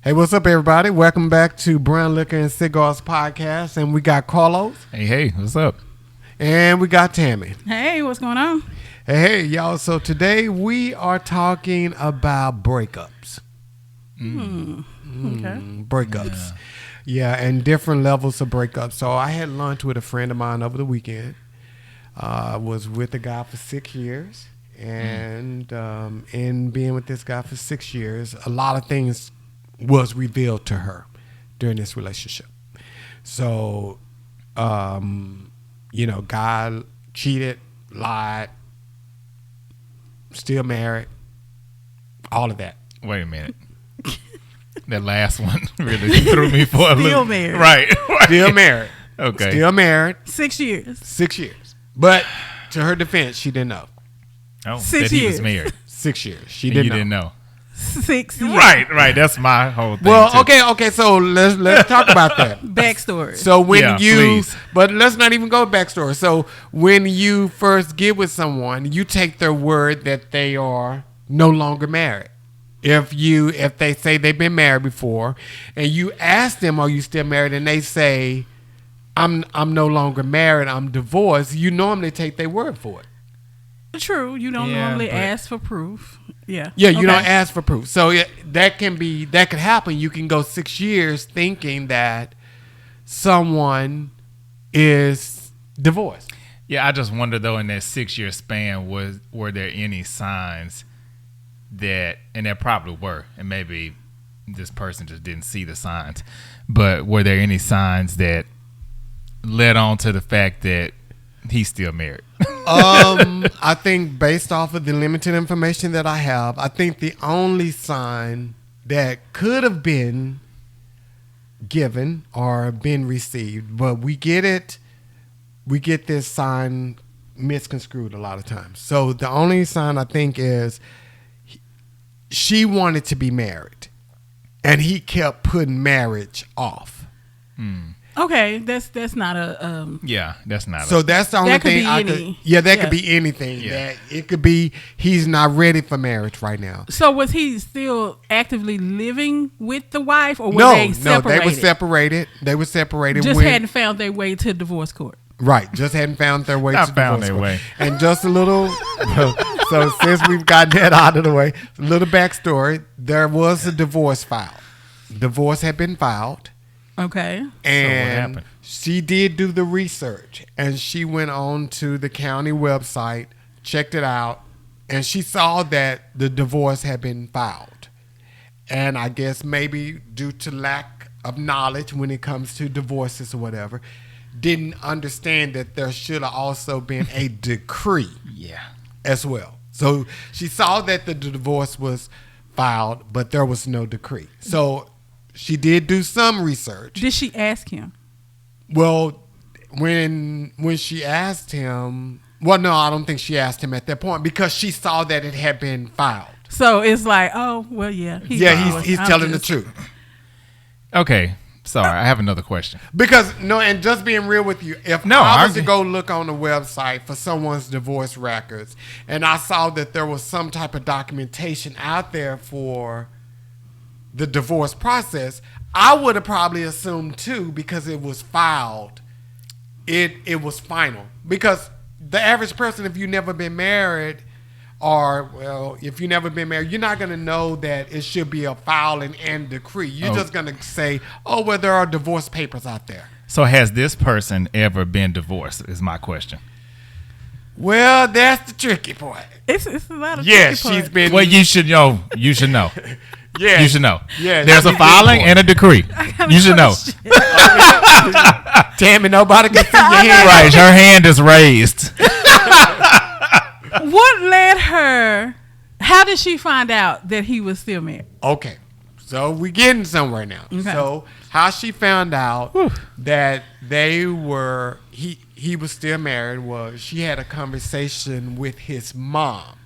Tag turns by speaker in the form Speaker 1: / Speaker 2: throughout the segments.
Speaker 1: Hey, what's up, everybody? Welcome back to Brown Liquor Cigars podcast. And we got Carlos.
Speaker 2: Hey, what's up?
Speaker 1: And we got Tammie.
Speaker 3: Hey, what's going on?
Speaker 1: Hey, y'all. So today we are talking about breakups.
Speaker 3: Okay.
Speaker 1: Breakups. Yeah, and different levels of breakups. So I had lunch with a friend of mine over the weekend. I was with a guy for 6 years. And in being with this guy for 6 years, a lot of things was revealed to her during this relationship. So, guy cheated, lied, still married, all of that.
Speaker 2: Wait a minute. That last one really threw me for a loop.
Speaker 3: Still married.
Speaker 2: Right.
Speaker 1: Still married.
Speaker 2: Okay.
Speaker 1: Still married.
Speaker 3: 6 years.
Speaker 1: 6 years. But to her defense, she didn't know.
Speaker 2: Oh,
Speaker 3: 6
Speaker 2: that he
Speaker 3: years.
Speaker 2: was married.
Speaker 1: 6 years. She
Speaker 2: And
Speaker 1: didn't
Speaker 2: you
Speaker 1: know.
Speaker 2: didn't know.
Speaker 3: 6 years.
Speaker 2: Right. That's my whole thing.
Speaker 1: Well,
Speaker 2: too.
Speaker 1: okay. So let's talk about that.
Speaker 3: Backstory.
Speaker 1: So when
Speaker 2: Yeah, please.
Speaker 1: but let's not even go backstory. So when you first get with someone, you take their word that they are no longer married. If they say they've been married before, and you ask them, "Are you still married?" and they say, "I'm no longer married. I'm divorced," you normally take their word for it.
Speaker 3: True. You don't
Speaker 2: Yeah,
Speaker 3: normally
Speaker 2: but-
Speaker 3: ask for proof. Yeah.
Speaker 1: Yeah, you
Speaker 3: Okay.
Speaker 1: don't ask for proof. So that could happen. You can go 6 years thinking that someone is divorced.
Speaker 2: Yeah, I just wonder though, in that 6 year span, were there any signs that, and there probably were, and maybe this person just didn't see the signs, but were there any signs that led on to the fact that he's still married?
Speaker 1: I think based off of the limited information that I have, I think the only sign that could have been given or been received, but we get this sign misconstrued a lot of times. So the only sign I think is she wanted to be married and he kept putting marriage off.
Speaker 3: Okay. That's not a.
Speaker 2: Yeah, that's not.
Speaker 1: So that's the only
Speaker 3: That could
Speaker 1: thing
Speaker 3: be
Speaker 1: I
Speaker 3: any-
Speaker 1: could. Yeah, that
Speaker 3: yeah.
Speaker 1: could be anything.
Speaker 2: Yeah.
Speaker 1: That it could be he's not ready for marriage right now.
Speaker 3: So was he still actively living with the wife, or were
Speaker 1: No,
Speaker 3: they separated?
Speaker 1: they were separated. They were separated.
Speaker 3: Just
Speaker 1: when,
Speaker 3: hadn't found their way to divorce court.
Speaker 1: right. Just hadn't found their way.
Speaker 2: Not
Speaker 1: to
Speaker 2: found
Speaker 1: divorce
Speaker 2: their
Speaker 1: court.
Speaker 2: way.
Speaker 1: And just a little. So since we've gotten that out of the way, a little backstory. There was a divorce filed. Divorce had been filed.
Speaker 3: Okay.
Speaker 1: And
Speaker 2: happened?
Speaker 1: she did do the research, and she went on to the county website, checked it out, and she saw that the divorce had been filed. And I guess maybe due to lack of knowledge when it comes to divorces or whatever, didn't understand that there should have also been a decree
Speaker 2: Yeah.
Speaker 1: as well. So she saw that the divorce was filed, but there was no decree. So she did do some research.
Speaker 3: Did she ask him?
Speaker 1: Well, when she asked him, well, no, I don't think she asked him at that point because she saw that it had been filed.
Speaker 3: So it's like, oh, well, yeah.
Speaker 1: He's
Speaker 3: I'm
Speaker 1: telling the
Speaker 3: just-
Speaker 1: truth.
Speaker 2: Okay. Sorry, I have another question.
Speaker 1: Because and just being real with you, if
Speaker 2: No,
Speaker 1: I was to
Speaker 2: I-
Speaker 1: go look on the website for someone's divorce records and I saw that there was some type of documentation out there for the divorce process, I would have probably assumed too, because it was filed, it was final. Because the average person, if you've never been married, if you've never been married, you're not going to know that it should be a filing and decree. You're just going to say, oh, well, there are divorce papers out there.
Speaker 2: So has this person ever been divorced? Is my question.
Speaker 1: Well, that's the tricky part.
Speaker 3: It's a lot of
Speaker 1: Yes,
Speaker 3: tricky
Speaker 1: she's
Speaker 3: part.
Speaker 1: been.
Speaker 2: Well, you should know. You should know.
Speaker 1: Yeah,
Speaker 2: You should know.
Speaker 1: Yeah,
Speaker 2: There's a
Speaker 1: she's been
Speaker 2: filing
Speaker 1: divorced.
Speaker 2: and a decree. You should know.
Speaker 1: Tammy, nobody can see your hand.
Speaker 2: Right. Her hand is raised.
Speaker 3: What led her? How did she find out that he was still married?
Speaker 1: Okay, so we're getting somewhere now.
Speaker 3: Okay.
Speaker 1: So how she found out that he was still married was she had a conversation with his mom.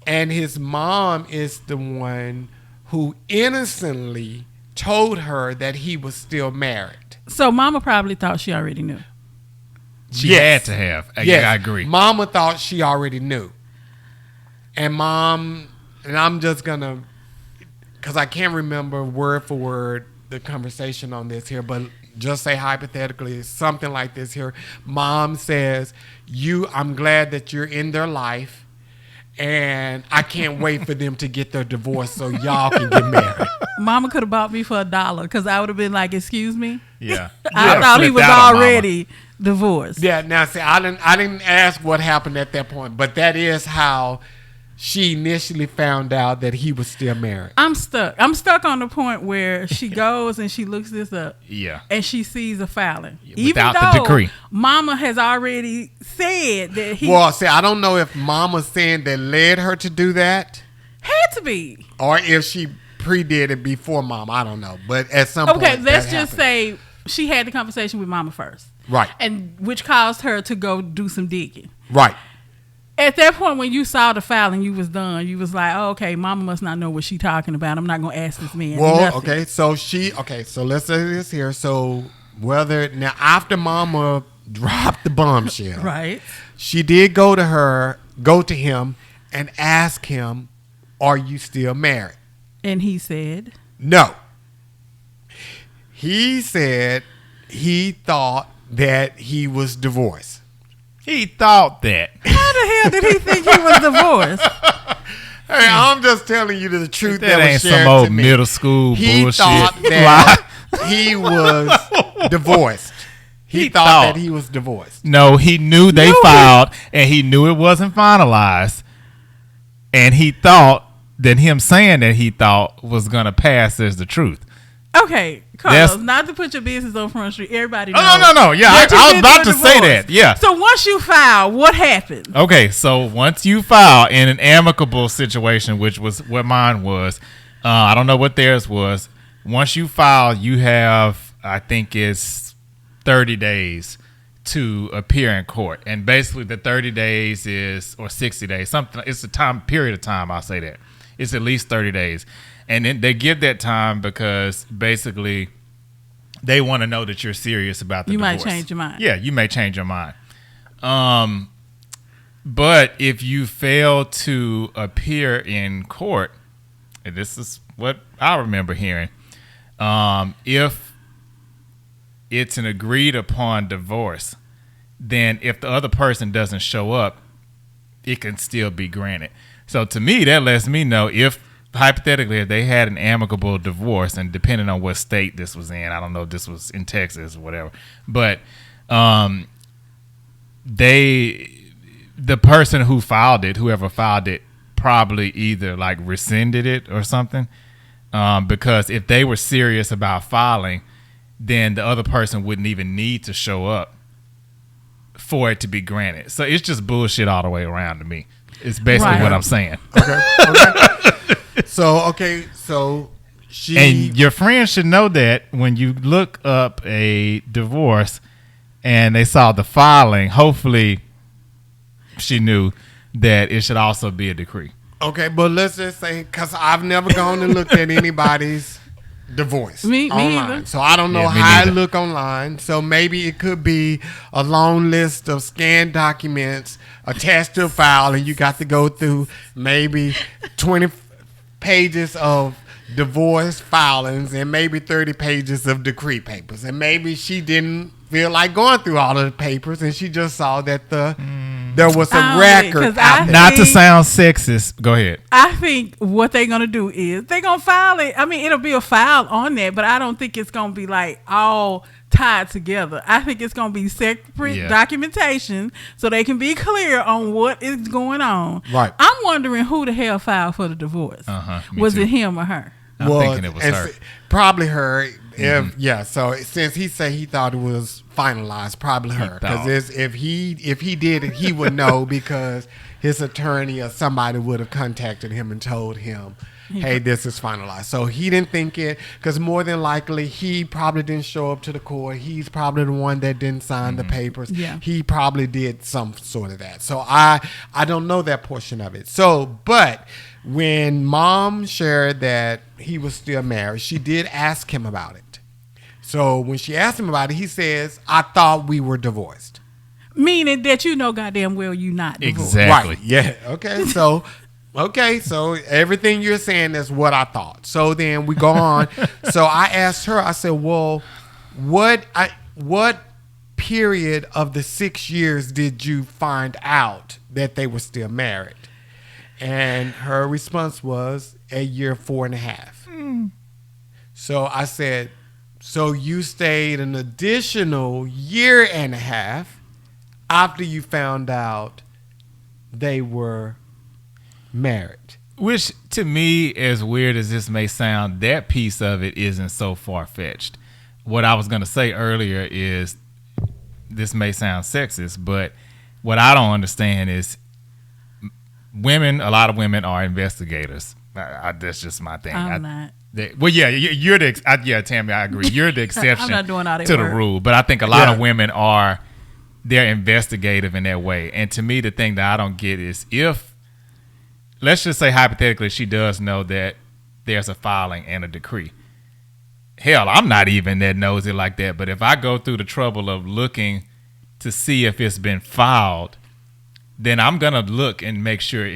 Speaker 1: And his mom is the one who innocently told her that he was still married.
Speaker 3: So Mama probably thought she already knew.
Speaker 2: She
Speaker 1: Yes.
Speaker 2: had to have.
Speaker 1: Yes.
Speaker 2: Yeah, I agree.
Speaker 1: Mama thought she already knew. And I'm just going to because I can't remember word for word the conversation on this here, but just say hypothetically something like this here. Mom says, I'm glad that you're in their life, and I can't wait for them to get their divorce so y'all can get married.
Speaker 3: Mama could have bought me for $1 because I would have been like, excuse me?
Speaker 2: Yeah.
Speaker 3: I thought he was already divorced.
Speaker 1: Yeah, now see, I didn't ask what happened at that point, but that is how she initially found out that he was still married.
Speaker 3: I'm stuck on the point where she goes and she looks this up.
Speaker 2: Yeah.
Speaker 3: And she sees a filing.
Speaker 2: Without
Speaker 3: Even though
Speaker 2: the decree.
Speaker 3: Mama has already said that he
Speaker 1: Well, see, I don't know if Mama's saying that led her to do that,
Speaker 3: had to be.
Speaker 1: or if she predid it before Mama. I don't know. But at some point,
Speaker 3: Okay, let's
Speaker 1: that
Speaker 3: just
Speaker 1: happened.
Speaker 3: say she had the conversation with Mama first.
Speaker 1: Right.
Speaker 3: And which caused her to go do some digging.
Speaker 1: Right.
Speaker 3: At that point, when you saw the filing, you was done. You was like, oh, okay, Mama must not know what she talking about. I'm not going to ask this man
Speaker 1: Well,
Speaker 3: nothing.
Speaker 1: okay, so let's say this here. So now after Mama dropped the bombshell,
Speaker 3: Right.
Speaker 1: she did go to him and ask him, are you still married?
Speaker 3: And he said,
Speaker 1: No. He said he thought that he was divorced.
Speaker 2: He thought that.
Speaker 3: how the hell did he think he was divorced?
Speaker 1: Hey, I'm just telling you the truth that,
Speaker 2: That
Speaker 1: was
Speaker 2: ain't
Speaker 1: shared
Speaker 2: some old
Speaker 1: to me.
Speaker 2: middle school
Speaker 1: He
Speaker 2: bullshit.
Speaker 1: thought that he was divorced. He thought that he was divorced.
Speaker 2: No, he knew they filed, and he knew it wasn't finalized. And he thought that him saying that he thought was going to pass as the truth.
Speaker 3: Okay, Carlos,
Speaker 2: That's-
Speaker 3: not to put your business on Front Street. Everybody knows.
Speaker 2: No. Yeah,
Speaker 3: that you
Speaker 2: I was
Speaker 3: been
Speaker 2: about
Speaker 3: through
Speaker 2: to
Speaker 3: a
Speaker 2: say
Speaker 3: divorce.
Speaker 2: that. Yeah.
Speaker 3: So once you file, what happens?
Speaker 2: Okay, so once you file in an amicable situation, which was what mine was, I don't know what theirs was. Once you file, you have, I think it's 30 days to appear in court. And basically the 30 days is, or 60 days, something. It's a period of time, I'll say that. It's at least 30 days. And then they give that time because basically they want to know that you're serious about the divorce.
Speaker 3: You might change your mind.
Speaker 2: Yeah, you may change your mind. But if you fail to appear in court, and this is what I remember hearing, if it's an agreed upon divorce, then if the other person doesn't show up, it can still be granted. So to me, that lets me know if hypothetically if they had an amicable divorce, and depending on what state this was in, I don't know if this was in Texas or whatever, but the person who filed it, whoever filed it, probably either like rescinded it or something, because if they were serious about filing, then the other person wouldn't even need to show up for it to be granted. So it's just bullshit all the way around to me. It's basically what I'm saying.
Speaker 1: Okay. So she
Speaker 2: And your friend should know that when you look up a divorce and they saw the filing, hopefully she knew that it should also be a decree.
Speaker 1: Okay, but let's just say, because I've never gone and looked at anybody's divorce
Speaker 3: Me
Speaker 1: online.
Speaker 3: either.
Speaker 1: So I don't know
Speaker 2: Yeah, me
Speaker 1: how
Speaker 2: neither.
Speaker 1: I look online. So maybe it could be a long list of scanned documents attached to a file, and you got to go through maybe 20 pages of divorce filings and maybe 30 pages of decree papers. And maybe she didn't feel like going through all of the papers, and she just saw that there was
Speaker 3: I
Speaker 1: a
Speaker 3: don't think,
Speaker 1: record
Speaker 3: 'cause
Speaker 1: out
Speaker 3: I
Speaker 1: there.
Speaker 2: Not to sound sexist. Go ahead.
Speaker 3: I think what they're going to do is they're going to file it. I mean, it'll be a file on there, but I don't think it's going to be like all tied together. I think it's going to be separate documentation so they can be clear on what is going on.
Speaker 1: Right.
Speaker 3: I'm wondering who the hell filed for the divorce.
Speaker 2: Me
Speaker 3: Was
Speaker 2: too.
Speaker 3: it him or her?
Speaker 2: I'm thinking it was
Speaker 1: and
Speaker 2: her.
Speaker 1: Probably her. So since he said he thought it was finalized, probably her.
Speaker 2: thought.
Speaker 1: Because if he did it, he would know because his attorney or somebody would have contacted him and told him, "Hey, this is finalized." So he didn't think it, because more than likely he probably didn't show up to the court. He's probably the one that didn't sign the papers.
Speaker 3: Yeah.
Speaker 1: He probably did some sort of that. So I don't know that portion of it. So, but when Mom shared that he was still married, she did ask him about it. So when she asked him about it, he says, "I thought we were divorced."
Speaker 3: Meaning that you know goddamn well you not divorced.
Speaker 2: Exactly.
Speaker 1: Right. Yeah. Okay. So Okay, so everything you're saying is what I thought. So then we go on. So I asked her, I said, well, what period of the 6 years did you find out that they were still married? And her response was at year 4.5. So I said, so you stayed an additional 1.5 years after you found out they were married.
Speaker 2: Which, to me, as weird as this may sound, that piece of it isn't so far-fetched. What I was going to say earlier is, this may sound sexist, but what I don't understand is a lot of women are investigators. That's just my thing.
Speaker 3: I'm not.
Speaker 2: You're the Tammie, I agree. You're the exception
Speaker 3: I'm not doing all that
Speaker 2: to
Speaker 3: work.
Speaker 2: the rule. But I think a lot of women they're investigative in that way. And to me, the thing that I don't get is if, let's just say hypothetically, she does know that there's a filing and a decree. Hell, I'm not even that nosy like that. But if I go through the trouble of looking to see if it's been filed, then I'm gonna look and make sure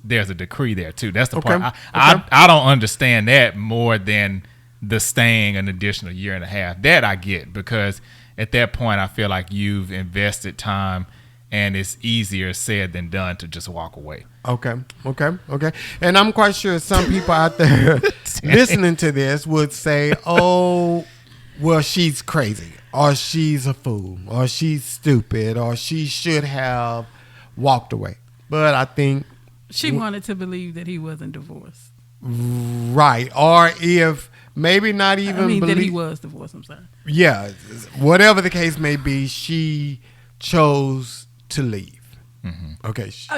Speaker 2: there's a decree there too. That's the part. I don't understand that more than the staying an additional 1.5 years. That I get, because at that point I feel like you've invested time, and it's easier said than done to just walk away.
Speaker 1: Okay. And I'm quite sure some people out there listening to this would say, oh, well, she's crazy, or she's a fool, or she's stupid, or she should have walked away. But I think
Speaker 3: she wanted to believe that he wasn't divorced.
Speaker 1: Right. Or if maybe not even
Speaker 3: that he was divorced, I'm sorry.
Speaker 1: Yeah. Whatever the case may be, she chose to leave. Mm-hmm. Okay. She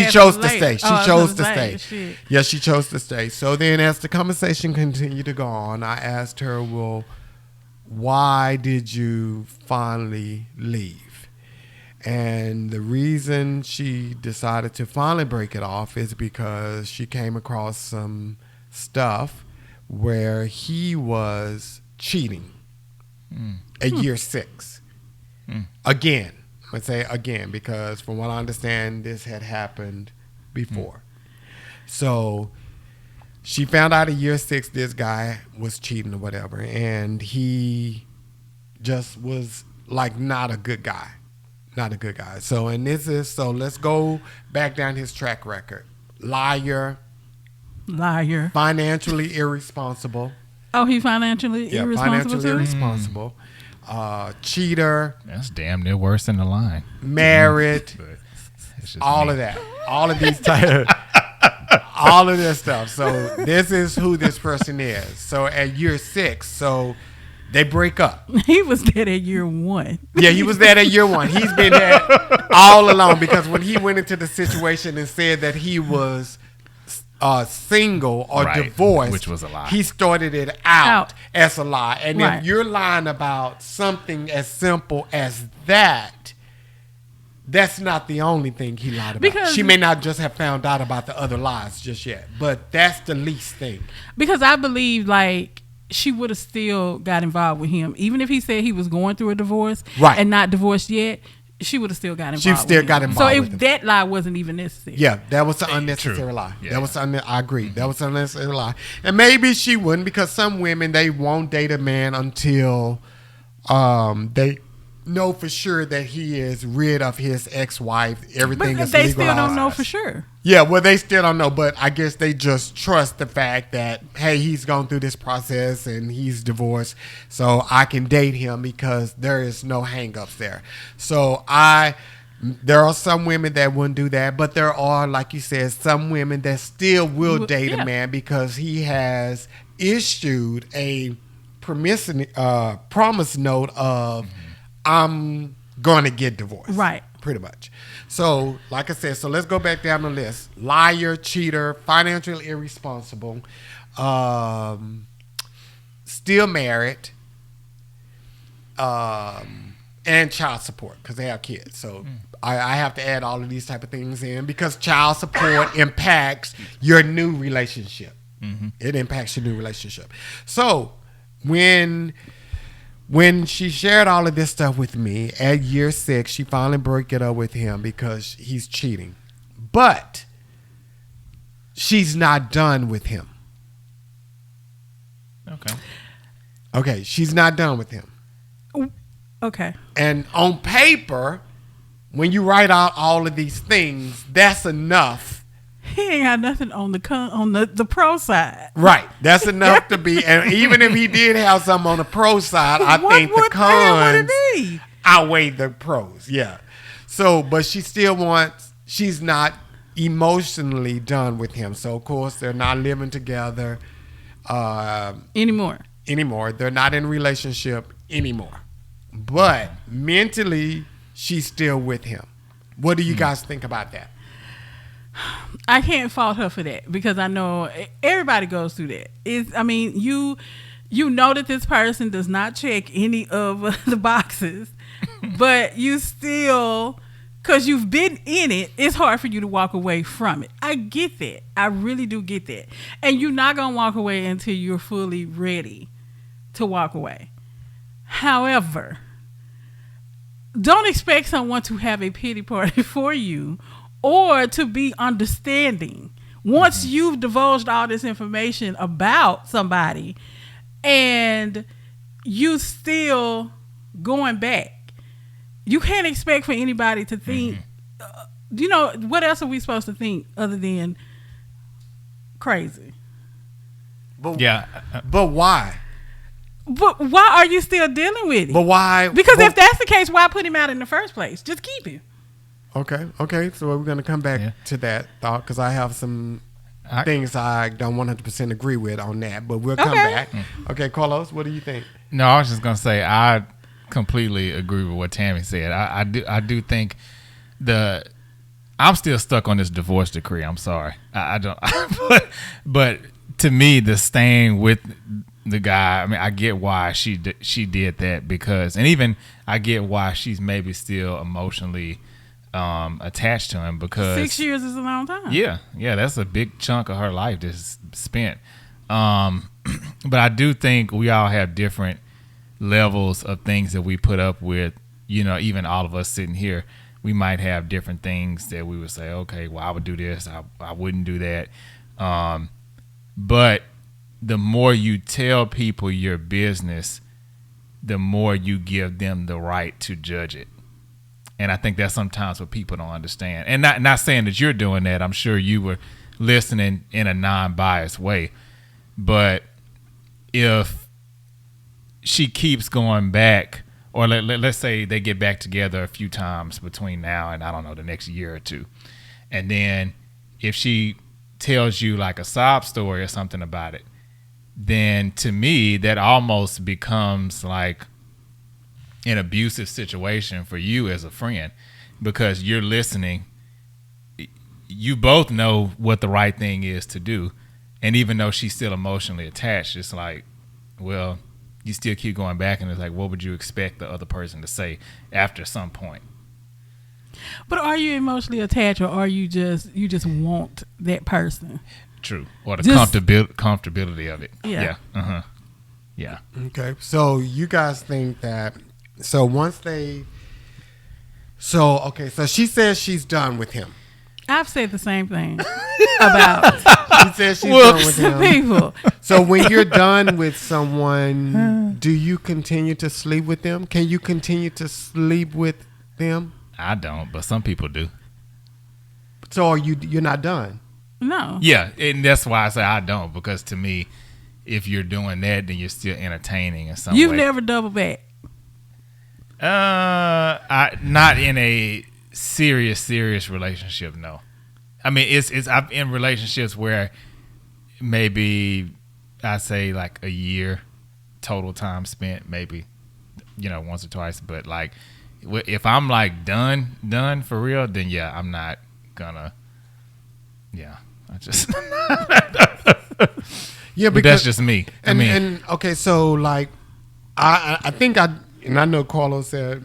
Speaker 1: chose to stay. She chose to stay. Shit. Yeah, she chose to stay. So then as the conversation continued to go on, I asked her, well, why did you finally leave? And the reason she decided to finally break it off is because she came across some stuff where he was cheating at year 6. Again. I'm going to say again, because from what I understand, this had happened before. So she found out at year 6 this guy was cheating or whatever, and he just was like not a good guy. Not a good guy. So let's go back down his track record. Liar. Financially irresponsible.
Speaker 3: Oh, he financially irresponsible too?
Speaker 1: Irresponsible. Cheater.
Speaker 2: That's damn near worse than the line.
Speaker 1: Married. All of that. All of these types. All of this stuff. So this is who this person is. So at year 6, so they break up.
Speaker 3: He was dead at year 1.
Speaker 1: Yeah, he was dead at year 1. He's been there all along, because when he went into the situation and said that he was single or divorced,
Speaker 2: which was a lie.
Speaker 1: He started it out as a lie. And if you're lying about something as simple as that, that's not the only thing he lied about. Because she may not just have found out about the other lies just yet, but that's the least thing.
Speaker 3: Because I believe she would have still got involved with him, even if he said he was going through a divorce and not divorced yet. She would have still got involved.
Speaker 1: She still got involved.
Speaker 3: So if that lie wasn't even necessary.
Speaker 1: Yeah, that was an unnecessary lie. Yeah. That was I agree. Mm-hmm. That was an unnecessary lie. And maybe she wouldn't, because some women, they won't date a man until they know for sure that he is rid of his ex-wife. Everything is legalized. But they still
Speaker 3: don't know for sure.
Speaker 1: Yeah, well, they still don't know, but I guess they just trust the fact that, hey, he's gone through this process and he's divorced, so I can date him because there is no hang-ups there. So there are some women that wouldn't do that, but there are, like you said, some women that still will date a man because he has issued a promise note of, I'm going to get divorced.
Speaker 3: Right.
Speaker 1: Pretty much. So, like I said, let's go back down the list. Liar, cheater, financially irresponsible, still married, and child support, because they have kids. So I have to add all of these type of things in, because child support impacts your new relationship. Mm-hmm. It impacts your new relationship. So when she shared all of this stuff with me at year 6, she finally broke it up with him because he's cheating. But she's not done with him. Okay, she's not done with him.
Speaker 3: Okay.
Speaker 1: And on paper, when you write out all of these things, that's enough.
Speaker 3: He ain't got nothing on the pro side.
Speaker 1: Right. That's enough to be. And even if he did have something on the pro side, I think the cons outweigh the pros. Yeah. So, but she still wants, she's not emotionally done with him. So, of course, they're not living together
Speaker 3: anymore.
Speaker 1: They're not in a relationship anymore. But mentally, she's still with him. What do you guys think about that?
Speaker 3: I can't fault her for that because I know everybody goes through that. You know that this person does not check any of the boxes, but you still, because you've been in it, it's hard for you to walk away from it. I get that. I really do get that. And you're not going to walk away until you're fully ready to walk away. However, don't expect someone to have a pity party for you or to be understanding. Once you've divulged all this information about somebody and you still going back, you can't expect for anybody to think, what else are we supposed to think other than crazy?
Speaker 1: But why?
Speaker 3: But why are you still dealing with it?
Speaker 1: But why?
Speaker 3: Because if that's the case, why put him out in the first place? Just keep him.
Speaker 1: Okay. So we're going to come back to that thought because I have some things I don't 100% agree with on that. But we'll come back. Okay, Carlos, what do you think?
Speaker 2: No, I was just going to say I completely agree with what Tammie said. I do think I'm still stuck on this divorce decree. I'm sorry. I don't. but to me, the staying with the guy, I mean, I get why she did that because, and even I get why she's maybe still emotionally attached to him because
Speaker 3: 6 years is a long time.
Speaker 2: Yeah, that's a big chunk of her life that's spent. But I do think we all have different levels of things that we put up with. Even all of us sitting here, we might have different things that we would say, okay, well, I would do this, I wouldn't do that. But the more you tell people your business, the more you give them the right to judge it. And I think that's sometimes what people don't understand. And not saying that you're doing that. I'm sure you were listening in a non-biased way. But if she keeps going back, or let's say they get back together a few times between now and, I don't know, the next year or two. And then if she tells you like a sob story or something about it, then to me, that almost becomes like an abusive situation for you as a friend because you're listening. You both know what the right thing is to do. And even though she's still emotionally attached, it's like, well, you still keep going back and it's like, what would you expect the other person to say after some point?
Speaker 3: But are you emotionally attached or are you just want that person?
Speaker 2: True. Or the comfortability of it.
Speaker 3: Yeah.
Speaker 2: Yeah.
Speaker 1: Okay. So you guys think that, so she says she's done with him.
Speaker 3: I've said the same thing about
Speaker 1: she says she's done with him.
Speaker 3: People.
Speaker 1: So when you're done with someone, do you continue to sleep with them? Can you continue to sleep with them?
Speaker 2: I don't, but some people do.
Speaker 1: So you're not done?
Speaker 3: No.
Speaker 2: Yeah, and that's why I say I don't, because to me, if you're doing that, then you're still entertaining in some way.
Speaker 3: You've never double back?
Speaker 2: Not in a serious relationship, no. I mean, it's I'm in relationships where maybe I say like a year total time spent, maybe, once or twice. But like, if I'm like done for real, then yeah, I'm not gonna. Yeah, I just. Yeah, because that's just me.
Speaker 1: And okay, so like, I think I know Carlos said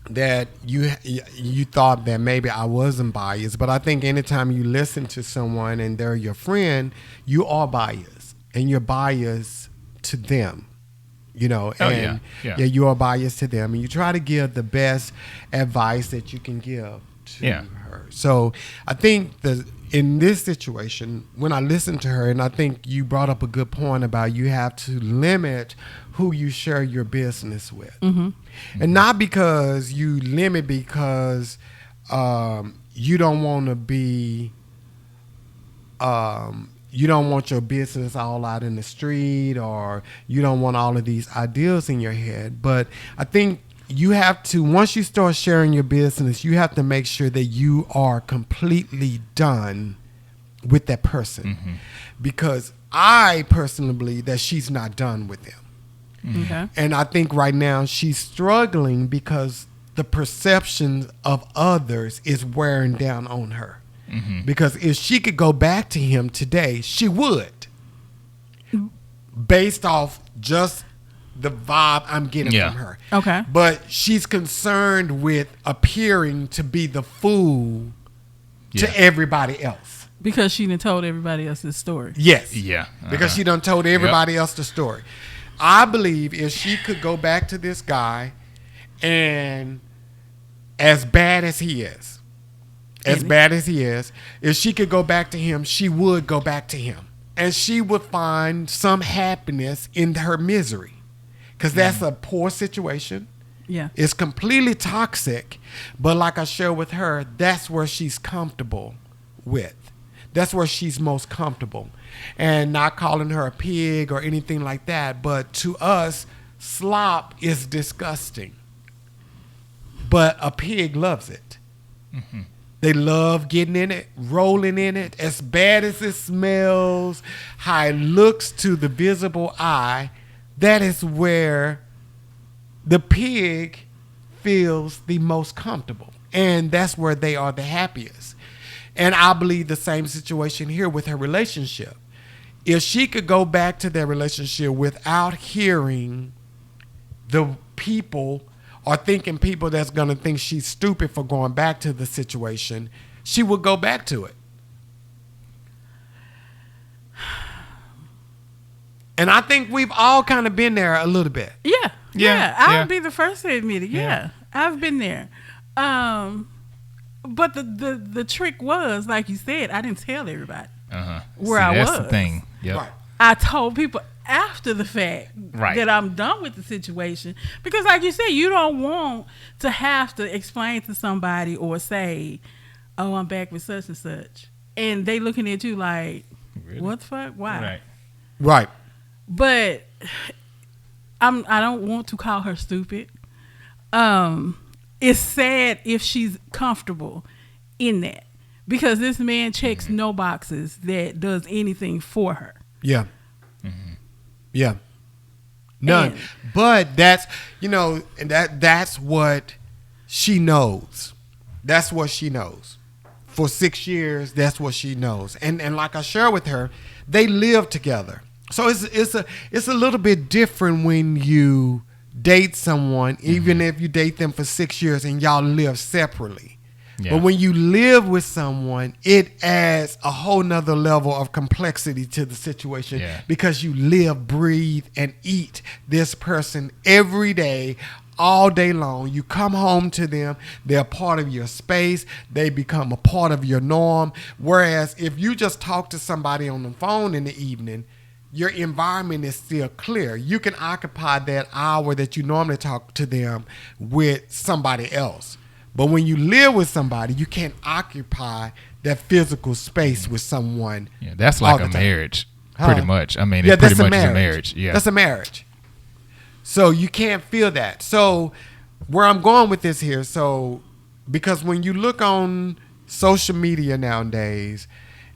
Speaker 1: that you thought that maybe I wasn't biased, but I think anytime you listen to someone and they're your friend, you are biased, and you're biased to them, you are biased to them, and you try to give the best advice that you can give to her. So I think in this situation, when I listened to her, and I think you brought up a good point about you have to limit who you share your business with.
Speaker 3: Mm-hmm.
Speaker 1: And not because you limit because you don't want to be, you don't want your business all out in the street, or you don't want all of these ideals in your head. But I think you have to, once you start sharing your business, you have to make sure that you are completely done with that person.
Speaker 2: Mm-hmm.
Speaker 1: Because I personally believe that she's not done with them.
Speaker 2: Mm-hmm.
Speaker 3: Okay.
Speaker 1: And I think right now she's struggling because the perception of others is wearing down on her.
Speaker 2: Mm-hmm.
Speaker 1: Because if she could go back to him today, she would. Based off just the vibe I'm getting from her.
Speaker 3: Okay.
Speaker 1: But she's concerned with appearing to be the fool to everybody else.
Speaker 3: Because she done told everybody else this story.
Speaker 1: Yes.
Speaker 2: Yeah.
Speaker 1: Because she done told everybody else the story. I believe if she could go back to this guy, and as bad as he is, if she could go back to him, she would go back to him. And she would find some happiness in her misery. Because that's a poor situation.
Speaker 3: Yeah.
Speaker 1: It's completely toxic. But like I shared with her, that's where she's comfortable with. That's where she's most comfortable. And not calling her a pig or anything like that. But to us, slop is disgusting. But a pig loves it.
Speaker 2: Mm-hmm.
Speaker 1: They love getting in it, rolling in it. As bad as it smells, how it looks to the visible eye, that is where the pig feels the most comfortable. And that's where they are the happiest. And I believe the same situation here with her relationship. If she could go back to their relationship without hearing the people or thinking people that's going to think she's stupid for going back to the situation, she would go back to it. And I think we've all kind of been there a little bit.
Speaker 3: Yeah. I'll be the first to admit it. Yeah. I've been there. But the trick was, like you said, I didn't tell everybody where I was.
Speaker 2: That's the thing. Yep.
Speaker 1: Right.
Speaker 3: I told people after the fact that I'm done with the situation. Because like you said, you don't want to have to explain to somebody or say, oh, I'm back with such and such. And they looking at you like, really? What the fuck? Why?
Speaker 1: Right.
Speaker 3: But I don't want to call her stupid. It's sad if she's comfortable in that. Because this man checks no boxes that does anything for her.
Speaker 1: Yeah. Yeah. None. But that's, and that's what she knows. That's what she knows. For 6 years, that's what she knows. And like I share with her, they live together. So it's a little bit different when you date someone, even if you date them for 6 years and y'all live separately. Yeah. But when you live with someone, it adds a whole nother level of complexity to the situation because you live, breathe, and eat this person every day, all day long. You come home to them. They're part of your space. They become a part of your norm. Whereas if you just talk to somebody on the phone in the evening, your environment is still clear. You can occupy that hour that you normally talk to them with somebody else. But when you live with somebody, you can't occupy that physical space with someone.
Speaker 2: Yeah, that's like a marriage, pretty much. I mean, it pretty much is a marriage. Yeah,
Speaker 1: that's a marriage. So you can't feel that. So where I'm going with this here, because when you look on social media nowadays,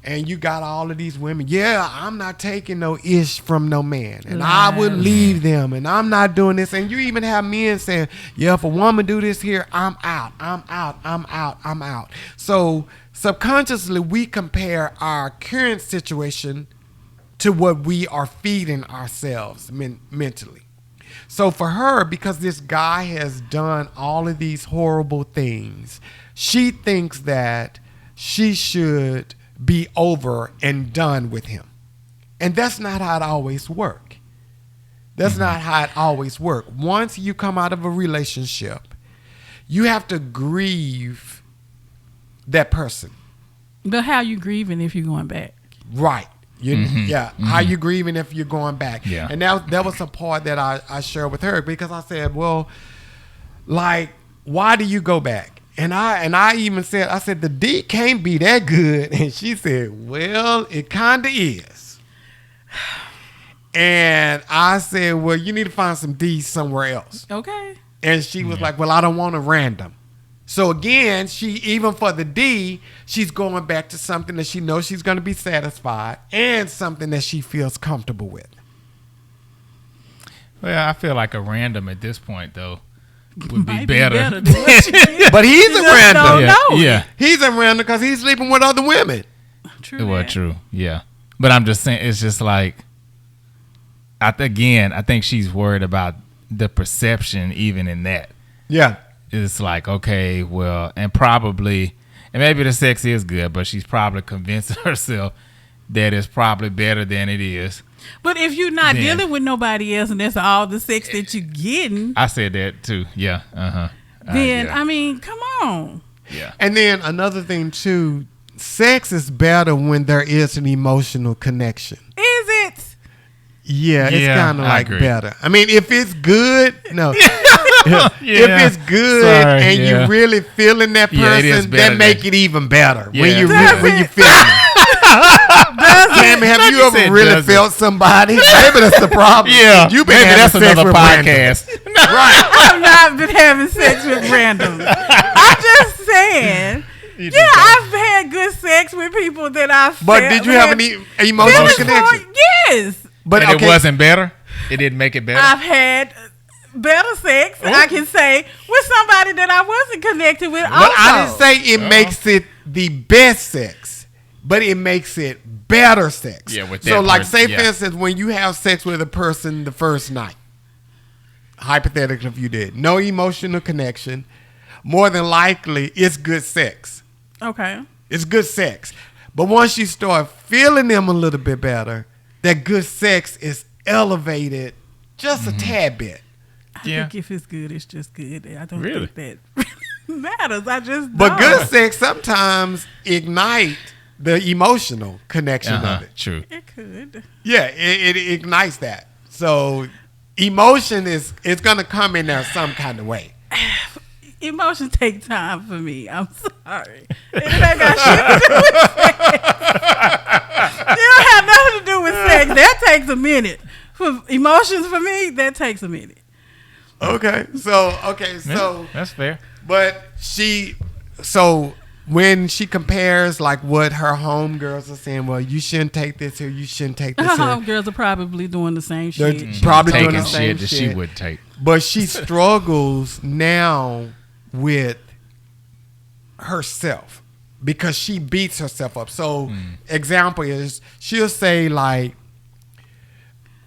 Speaker 1: and you got all of these women, I'm not taking no ish from no man. And I would leave them. And I'm not doing this. And you even have men saying, if a woman do this here, I'm out. I'm out. I'm out. I'm out. So subconsciously, we compare our current situation to what we are feeding ourselves mentally. So for her, because this guy has done all of these horrible things, she thinks that she should be over and done with him. And that's not how it always works. That's not how it always works. Once you come out of a relationship, you have to grieve that person.
Speaker 3: But how you grieving if you're going back?
Speaker 1: Right. How you grieving if you're going back?
Speaker 2: Yeah.
Speaker 1: And that was a part that I shared with her, because I said, well, like, why do you go back? And I even said, the D can't be that good. And she said, well, it kind of is. And I said, well, you need to find some D somewhere else.
Speaker 3: Okay.
Speaker 1: And she was like, well, I don't want a random. So again, even for the D, she's going back to something that she knows she's going to be satisfied and something that she feels comfortable with.
Speaker 2: Well, I feel like a random at this point, though, would be
Speaker 3: Might
Speaker 2: better.
Speaker 3: than what she did.
Speaker 1: But he's
Speaker 3: You
Speaker 1: a
Speaker 3: just
Speaker 1: random.
Speaker 3: don't know.
Speaker 2: Yeah.
Speaker 1: He's a random because he's sleeping with other women.
Speaker 3: True.
Speaker 2: Well,
Speaker 3: that.
Speaker 2: true. Yeah. But I'm just saying, it's just like, I think she's worried about the perception even in that.
Speaker 1: Yeah.
Speaker 2: It's like, okay, well, and maybe the sex is good, but she's probably convincing herself that it's probably better than it is.
Speaker 3: But if you're not
Speaker 2: Then-
Speaker 3: dealing with nobody else and that's all the sex that you're getting,
Speaker 2: I said that too. Yeah.
Speaker 3: then,
Speaker 2: yeah.
Speaker 3: I mean, come on.
Speaker 2: Yeah.
Speaker 1: And then another thing too, sex is better when there is an emotional connection.
Speaker 3: Is it?
Speaker 1: Yeah, it's
Speaker 2: Yeah,
Speaker 1: kind of
Speaker 2: I
Speaker 1: like
Speaker 2: agree.
Speaker 1: better. I mean, if it's good, no.
Speaker 2: Yeah.
Speaker 1: If it's good
Speaker 2: Sorry,
Speaker 1: and
Speaker 2: yeah.
Speaker 1: you really feeling that
Speaker 2: Yeah, it is
Speaker 1: person,
Speaker 2: better
Speaker 1: that make it even better
Speaker 2: Yeah.
Speaker 1: when you
Speaker 3: Does
Speaker 1: when you
Speaker 3: it?
Speaker 1: feel it. Tammy, have
Speaker 2: Like
Speaker 1: you
Speaker 2: you
Speaker 1: ever
Speaker 2: said,
Speaker 1: really
Speaker 2: does it?
Speaker 1: felt somebody? Maybe that's the problem.
Speaker 2: Yeah.
Speaker 1: You've been
Speaker 2: Maybe
Speaker 1: having
Speaker 2: that's
Speaker 1: sex
Speaker 2: another
Speaker 1: with random.
Speaker 2: podcast.
Speaker 1: Right.
Speaker 3: I've not been having sex with randoms. I'm just saying.
Speaker 2: You
Speaker 3: Yeah,
Speaker 2: just
Speaker 3: I've had good sex with people that I felt.
Speaker 1: But did you have any emotional
Speaker 3: feelings
Speaker 1: connection?
Speaker 3: for. Yes.
Speaker 1: But
Speaker 2: And
Speaker 1: okay,
Speaker 2: it wasn't better? It didn't make it better?
Speaker 3: I've had better sex, I can say, with somebody that I wasn't connected with.
Speaker 1: but I didn't
Speaker 3: also.
Speaker 1: say it makes it the best sex, but it makes it better sex.
Speaker 2: Yeah, with
Speaker 1: so
Speaker 2: that
Speaker 1: like,
Speaker 2: person,
Speaker 1: say
Speaker 2: yeah.
Speaker 1: for instance, when you have sex with a person the first night, hypothetically, if you did, no emotional connection, more than likely it's good sex.
Speaker 3: Okay.
Speaker 1: It's good sex. But once you start feeling them a little bit better, that good sex is elevated just a tad bit.
Speaker 3: I
Speaker 2: Yeah.
Speaker 3: think if it's good, it's just good. I don't
Speaker 2: Really?
Speaker 3: think that really matters. I just
Speaker 1: But
Speaker 3: don't.
Speaker 1: good sex sometimes ignite the emotional connection of it.
Speaker 2: True.
Speaker 3: It could.
Speaker 1: Yeah, it ignites that. So emotion is going to come in there some kind of way.
Speaker 3: Emotions take time for me. I'm sorry. It ain't got shit to do with sex. It don't have nothing to do with sex. That takes a minute. For emotions for me, that takes a minute.
Speaker 1: Okay. So
Speaker 2: That's fair.
Speaker 1: but so when she compares like what her homegirls are saying, well, you shouldn't take this here, you shouldn't take this
Speaker 3: Her
Speaker 1: here.
Speaker 3: homegirls are probably doing the same
Speaker 1: They're
Speaker 3: shit.
Speaker 1: probably doing
Speaker 2: Taking
Speaker 1: the same
Speaker 2: shit that
Speaker 1: shit.
Speaker 2: she would take.
Speaker 1: But she struggles now with herself because she beats herself up. So example is she'll say like,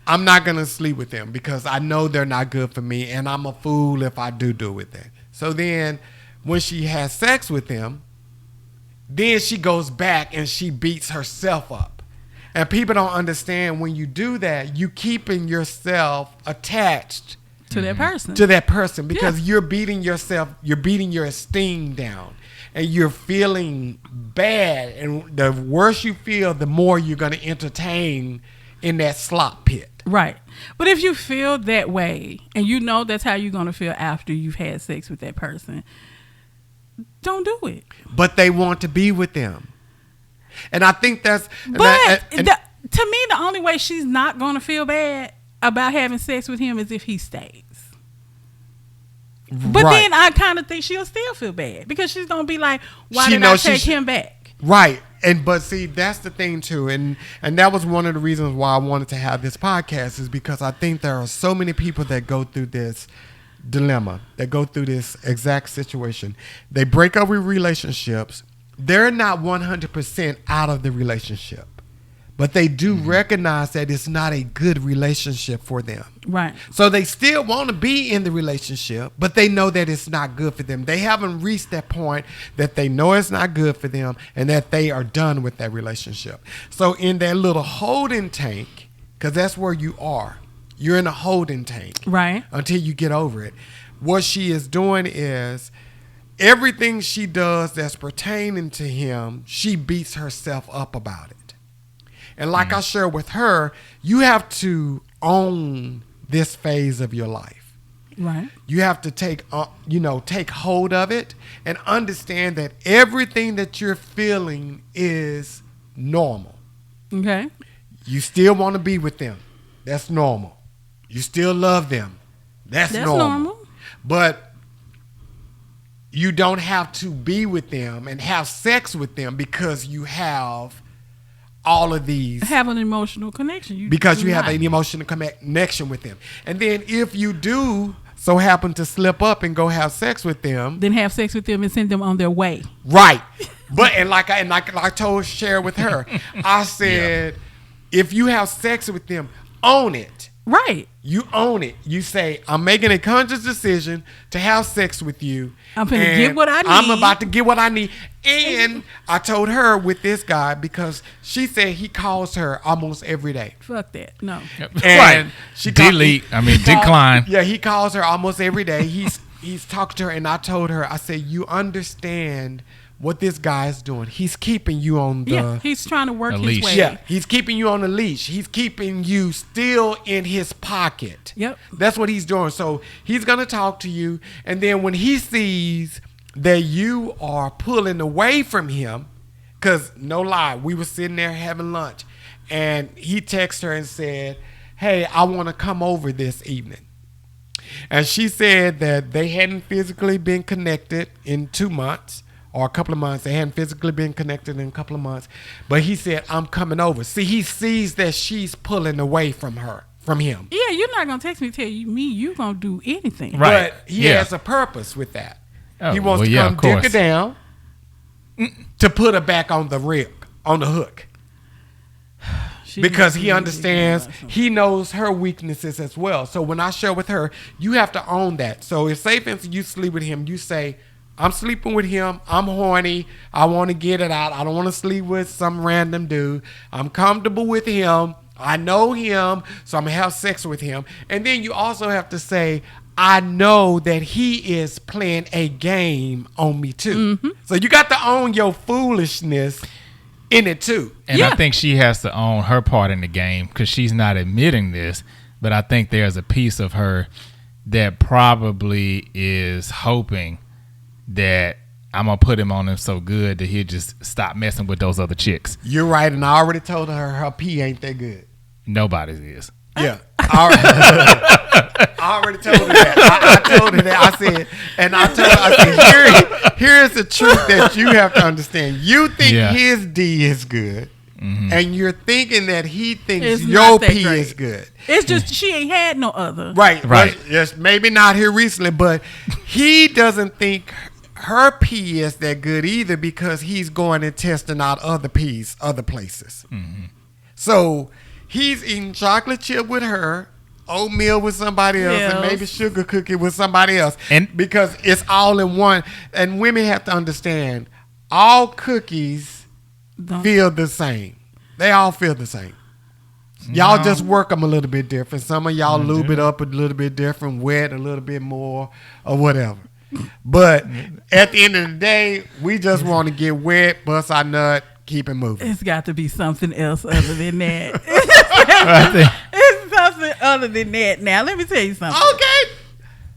Speaker 1: I'm not going to sleep with them because I know they're not good for me and I'm a fool if I do with them. So then when she has sex with them, then she goes back and she beats herself up. And people don't understand when you do that, you keeping yourself attached
Speaker 3: to that person.
Speaker 1: to that person because you're beating yourself, you're beating your esteem down and you're feeling bad. And the worse you feel, the more you're going to entertain in that slop pit.
Speaker 3: Right. But if you feel that way and you know that's how you're going to feel after you've had sex with that person, don't do it.
Speaker 1: But they want to be with them. And I think that's...
Speaker 3: But to me, the only way she's not going to feel bad about having sex with him is if he stays. But
Speaker 1: right.
Speaker 3: then I kind of think she'll still feel bad because she's going to be like, why
Speaker 1: She
Speaker 3: did I
Speaker 1: knows she
Speaker 3: take
Speaker 1: sh-
Speaker 3: him back?
Speaker 1: Right. But see, that's the thing too. And that was one of the reasons why I wanted to have this podcast is because I think there are so many people that go through this dilemma, that go through this exact situation. They break up with relationships. They're not 100% out of the relationship, but they do recognize that it's not a good relationship for them.
Speaker 3: Right.
Speaker 1: So they still want to be in the relationship, but they know that it's not good for them. They haven't reached that point that they know it's not good for them and that they are done with that relationship. So in that little holding tank, because that's where you are, you're in a holding tank
Speaker 3: Right.
Speaker 1: until you get over it. What she is doing is everything she does that's pertaining to him, she beats herself up about it. And like I shared with her, you have to own this phase of your life.
Speaker 3: Right.
Speaker 1: You have to take hold of it and understand that everything that you're feeling is normal.
Speaker 3: Okay.
Speaker 1: You still want to be with them. That's normal. You still love them. That's normal. But you don't have to be with them and have sex with them because you have all of these.
Speaker 3: Have an emotional connection.
Speaker 1: Because you have an emotional connection with them. And then if you do so happen to slip up and go have sex with them.
Speaker 3: Then have sex with them and send them on their way.
Speaker 1: Right. But like I told share with her, I said, if you have sex with them, own it.
Speaker 3: Right.
Speaker 1: You own it. You say, I'm making a conscious decision to have sex with you.
Speaker 3: I'm going to get what I need.
Speaker 1: I'm about to get what I need. And I told her with this guy, because she said he calls her almost every day.
Speaker 3: Fuck that. No.
Speaker 1: And she
Speaker 2: decline.
Speaker 1: Yeah, he calls her almost every day. He's talking to her, and I told her, I said, you understand what this guy is doing. He's keeping you on the...
Speaker 3: he's trying to work his
Speaker 2: leash.
Speaker 3: way.
Speaker 1: Yeah, he's keeping you on the leash. He's keeping you still in his pocket.
Speaker 3: Yep.
Speaker 1: That's what he's doing. So he's going to talk to you, and then when he sees that you are pulling away from him, because no lie, we were sitting there having lunch, and he texted her and said, hey, I want to come over this evening. And she said that they hadn't physically been connected in 2 months. Or a couple of months. They hadn't physically been connected in a couple of months. But he said, I'm coming over. See, he sees that she's pulling away from him.
Speaker 3: Yeah, you're not going to text me tell me you going to do anything.
Speaker 1: Right. But he has a purpose with that. He wants to come dick her down to put her back on the hook. Because he understands, he knows her weaknesses as well. So when I share with her, you have to own that. So if, say, for instance, you sleep with him, you say, I'm sleeping with him. I'm horny. I want to get it out. I don't want to sleep with some random dude. I'm comfortable with him. I know him, so I'm going to have sex with him. And then you also have to say, I know that he is playing a game on me too. Mm-hmm. So you got to own your foolishness in it too.
Speaker 2: And I think she has to own her part in the game because she's not admitting this. But I think there's a piece of her that probably is hoping that I'm going to put him on him so good that he'll just stop messing with those other chicks.
Speaker 1: You're right, and I already told her pee ain't that good.
Speaker 2: Nobody's is.
Speaker 1: Yeah. I already told her that. I told her that. I said, here's the truth that you have to understand. You think his D is good, and you're thinking that he thinks your pee is good.
Speaker 3: It's just she ain't had no other.
Speaker 1: Right. Yes, maybe not here recently, but he doesn't think her pee is that good either because he's going and testing out other peas other places. Mm-hmm. So he's eating chocolate chip with her, oatmeal with somebody else, and maybe sugar cookie with somebody else. And because it's all in one. And women have to understand, all cookies feel the same. They all feel the same. Y'all just work them a little bit different. Some of y'all lube it up a little bit different, wet a little bit more, or whatever. But at the end of the day, we just want to get wet, bust our nut, keep it moving.
Speaker 3: It's got to be something else other than that. It's something other than that. Now, let me tell you something.
Speaker 1: Okay.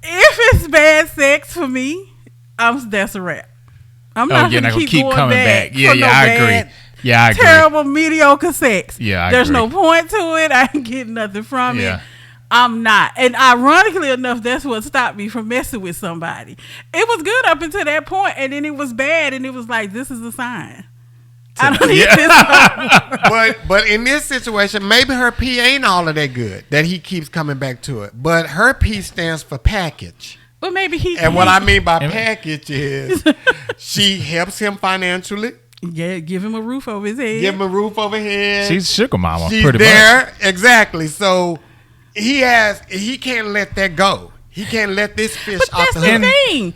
Speaker 3: If it's bad sex for me, that's a wrap. I'm not going to keep going coming back.
Speaker 2: Yeah, I agree. Yeah, I agree.
Speaker 3: Terrible, mediocre sex.
Speaker 2: Yeah,
Speaker 3: There's no point to it. I ain't getting nothing from it. I'm not. And ironically enough, that's what stopped me from messing with somebody. It was good up until that point, and then it was bad, and it was like, this is a sign. I don't need this.
Speaker 1: But in this situation, maybe her P ain't all of that good, that he keeps coming back to it. But her P stands for package.
Speaker 3: But maybe
Speaker 1: what I mean by package is she helps him financially.
Speaker 3: Yeah, give him a roof over his head.
Speaker 1: Give him a roof over his head.
Speaker 2: She's sugar mama.
Speaker 1: She's
Speaker 2: pretty
Speaker 1: there.
Speaker 2: Much.
Speaker 1: Exactly. So he can't let that go. He can't let this fish off the hook.
Speaker 3: That's the thing.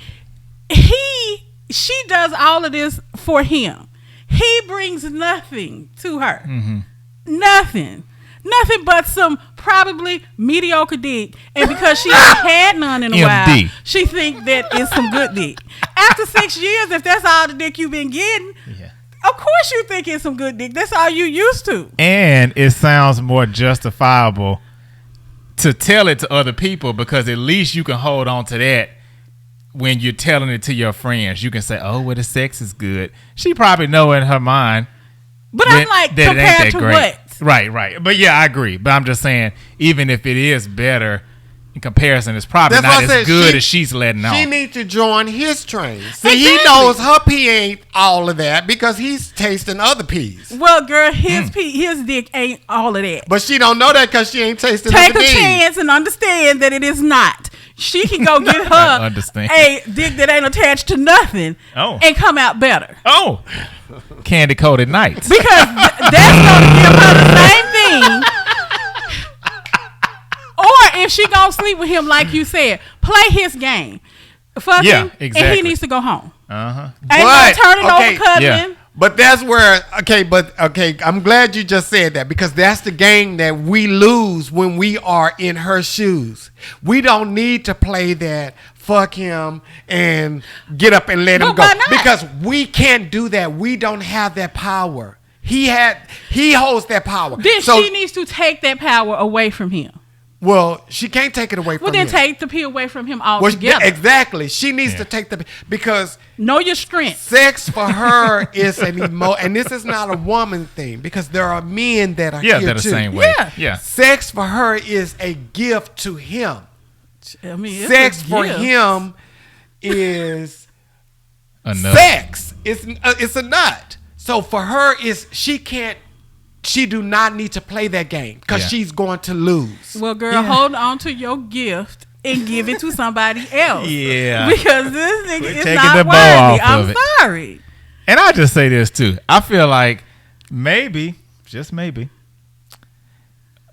Speaker 3: She does all of this for him. He brings nothing to her. Mm-hmm. Nothing but some probably mediocre dick. And because she ain't had none in a while, she think that it's some good dick. After after 6 years, if that's all the dick you've been getting, of course you think it's some good dick. That's all you used to.
Speaker 2: And it sounds more justifiable to tell it to other people because at least you can hold on to that when you're telling it to your friends. You can say, oh, well, the sex is good. She probably know in her mind.
Speaker 3: But I'm like, compared to what?
Speaker 2: Right. But yeah, I agree. But I'm just saying, even if it is better, in comparison, it's probably not as good as she's letting on.
Speaker 1: She needs to join his train. See, he knows her pee ain't all of that because he's tasting other peas.
Speaker 3: Well, girl, his dick ain't all of that.
Speaker 1: But she don't know that because she ain't tasting other peas.
Speaker 3: Take a chance and understand that it is not. She can go get her a dick that ain't attached to nothing and come out better.
Speaker 2: Oh, candy coated nights.
Speaker 3: Because that's going to give her the same thing. Or if she gonna sleep with him, like you said, play his game. Fuck him, exactly. And he needs to go home. Ain't no turning over cuddling.
Speaker 1: Yeah. But that's where, I'm glad you just said that because that's the game that we lose when we are in her shoes. We don't need to play that fuck him and get up and let him go. Because we can't do that. We don't have that power. He holds that power.
Speaker 3: Then she needs to take that power away from him.
Speaker 1: Well, she can't take it away from him.
Speaker 3: Well, then take the pee away from him altogether.
Speaker 1: Exactly. She needs to take because
Speaker 3: know your strength.
Speaker 1: Sex for her is an and this is not a woman thing because there are men that are here
Speaker 2: they're the same way. Yeah.
Speaker 1: Sex for her is a gift to him.
Speaker 3: I mean,
Speaker 1: sex for him is sex. It's a nut. So for her she do not need to play that game because she's going to lose.
Speaker 3: Well, girl, hold on to your gift and give it to somebody else.
Speaker 2: Yeah.
Speaker 3: Because this nigga is not worthy. I'm sorry.
Speaker 2: And I just say this too. I feel like maybe, just maybe,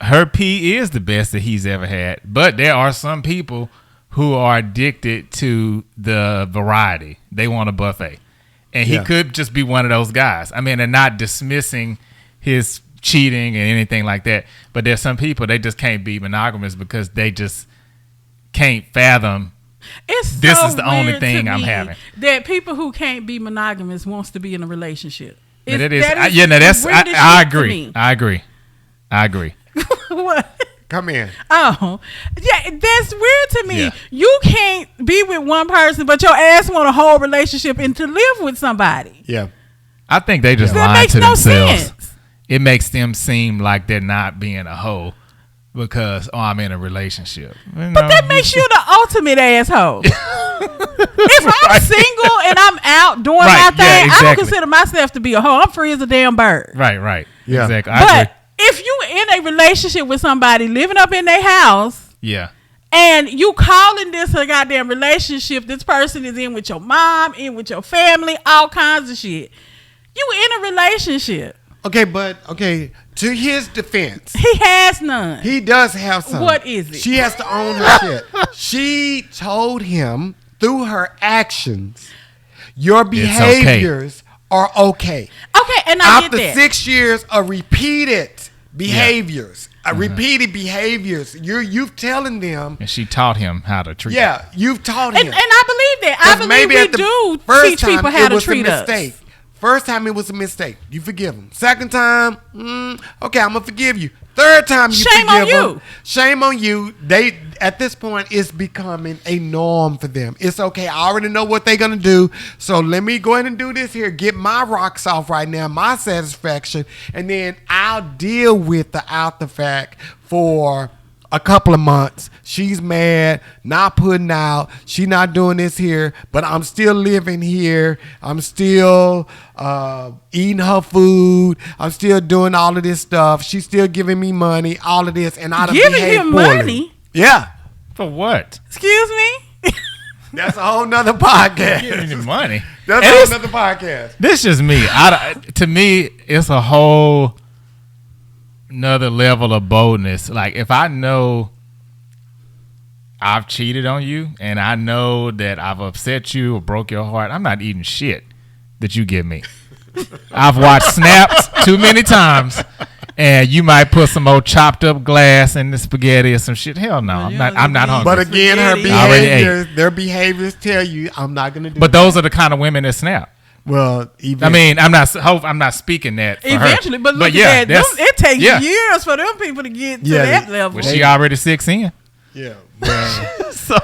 Speaker 2: her pee is the best that he's ever had. But there are some people who are addicted to the variety. They want a buffet. And he could just be one of those guys. I mean, they're not dismissing his cheating and anything like that, but there's some people they just can't be monogamous because they just can't fathom this is the only thing I'm having.
Speaker 3: That people who can't be monogamous wants to be in a relationship.
Speaker 2: I agree.
Speaker 3: What?
Speaker 1: Come in.
Speaker 3: Oh, yeah, that's weird to me. Yeah. You can't be with one person, but your ass want a whole relationship and to live with somebody.
Speaker 1: Yeah,
Speaker 2: I think they just lie to themselves. Sense. It makes them seem like they're not being a hoe because I'm in a relationship.
Speaker 3: But that makes you the ultimate asshole. If I'm single and I'm out doing my thing, I don't consider myself to be a hoe. I'm free as a damn bird.
Speaker 2: Right.
Speaker 1: Yeah.
Speaker 2: Exactly.
Speaker 3: But if you in a relationship with somebody living up in their house, and you calling this a goddamn relationship, this person is in with your mom, in with your family, all kinds of shit. You in a relationship.
Speaker 1: Okay, to his defense,
Speaker 3: he has none.
Speaker 1: He does have some.
Speaker 3: What is it?
Speaker 1: She has to own her shit. She told him through her actions, your behaviors are okay.
Speaker 3: Okay, and I get that.
Speaker 1: After 6 years of repeated behaviors, repeated behaviors, you've telling them.
Speaker 2: And she taught him how to treat.
Speaker 1: Yeah, you've taught him.
Speaker 3: And I believe that. I believe we do teach people how to treat us.
Speaker 1: First time it was a mistake. You forgive him. Second time, okay, I'm gonna forgive you. Third time, you forgive him. Shame on you. They at this point it's becoming a norm for them. It's okay. I already know what they're gonna do. So let me go ahead and do this here. Get my rocks off right now, my satisfaction, and then I'll deal with the after fact for a couple of months. She's mad, not putting out. She not doing this here, but I'm still living here. I'm still eating her food. I'm still doing all of this stuff. She's still giving me money, all of this, and I done
Speaker 3: giving him money.
Speaker 1: Yeah.
Speaker 2: For what?
Speaker 3: Excuse me?
Speaker 1: That's a whole nother podcast.
Speaker 2: Giving him money.
Speaker 1: That's a whole nother podcast.
Speaker 2: This is me. To me, it's a whole another level of boldness. Like if I know I've cheated on you and I know that I've upset you or broke your heart, I'm not eating shit that you give me. I've watched snaps too many times and you might put some old chopped up glass in the spaghetti or some shit. Hell no, I'm not hungry.
Speaker 1: But again, their behaviors tell you I'm not gonna do.
Speaker 2: But those are the kind of women that snap.
Speaker 1: Well,
Speaker 2: I mean, I'm not speaking that for
Speaker 3: eventually,
Speaker 2: her.
Speaker 3: but look at that. It takes years for them people to get to that level.
Speaker 2: Well, she already 6 in.
Speaker 1: Yeah. So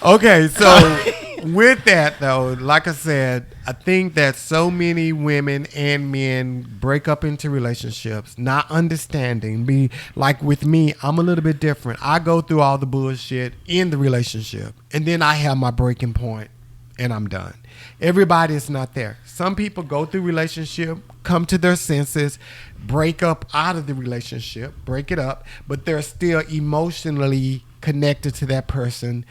Speaker 1: okay, so with that though, like I said, I think that so many women and men break up into relationships not understanding. Like with me, I'm a little bit different. I go through all the bullshit in the relationship, and then I have my breaking point, and I'm done. Everybody is not there. Some people go through relationship, come to their senses, break up out of the relationship, break it up, but they're still emotionally connected to that person.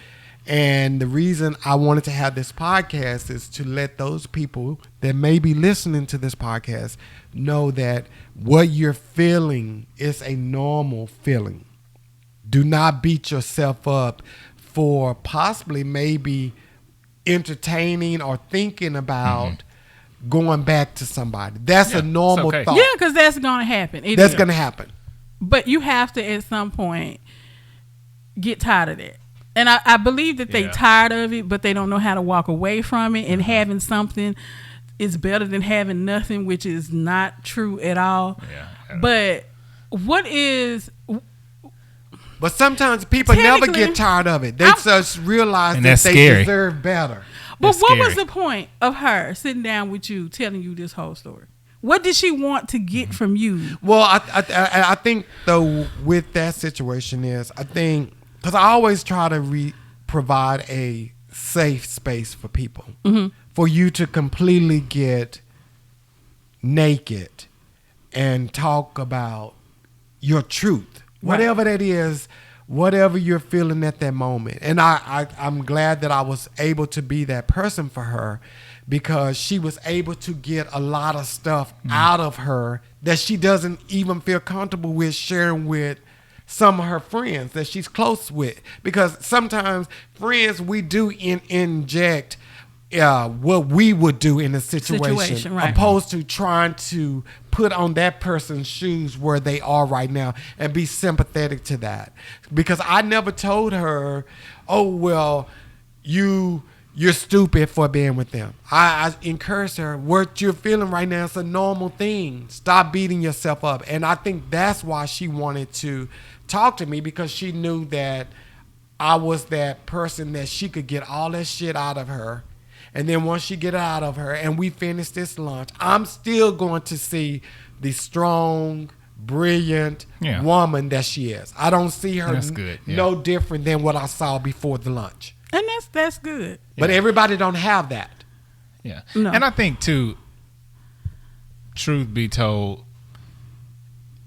Speaker 1: And the reason I wanted to have this podcast is to let those people that may be listening to this podcast know that what you're feeling is a normal feeling. Do not beat yourself up for possibly maybe entertaining or thinking about going back to somebody. That's a normal thought.
Speaker 3: Yeah, because that's going to happen.
Speaker 1: That's going to happen.
Speaker 3: But you have to, at some point, get tired of that. And I believe that they tired of it, but they don't know how to walk away from it. And having something is better than having nothing, which is not true at all. Yeah, but what is...
Speaker 1: But sometimes people never get tired of it. They just realize that they deserve better.
Speaker 3: But what was the point of her sitting down with you, telling you this whole story? What did she want to get from you?
Speaker 1: Well, I think, though, with that situation I think... Because I always try to provide a safe space for people. For you to completely get naked and talk about your truth. Whatever that is, whatever you're feeling at that moment. And I'm glad that I was able to be that person for her, because she was able to get a lot of stuff out of her that she doesn't even feel comfortable with sharing with some of her friends that she's close with. Because sometimes friends, we do inject what we would do in a situation right, opposed to trying to put on that person's shoes where they are right now and be sympathetic to that. Because I never told her, oh, well, you're stupid for being with them. I encouraged her, what you're feeling right now is a normal thing. Stop beating yourself up. And I think that's why she wanted to talk to me, because she knew that I was that person that she could get all that shit out of her. And then once she get it out of her and we finish this lunch, I'm still going to see the strong, brilliant woman that she is. I don't see her no different than what I saw before the lunch.
Speaker 3: And that's good.
Speaker 1: But everybody don't have that.
Speaker 2: Yeah. No. And I think, too, truth be told,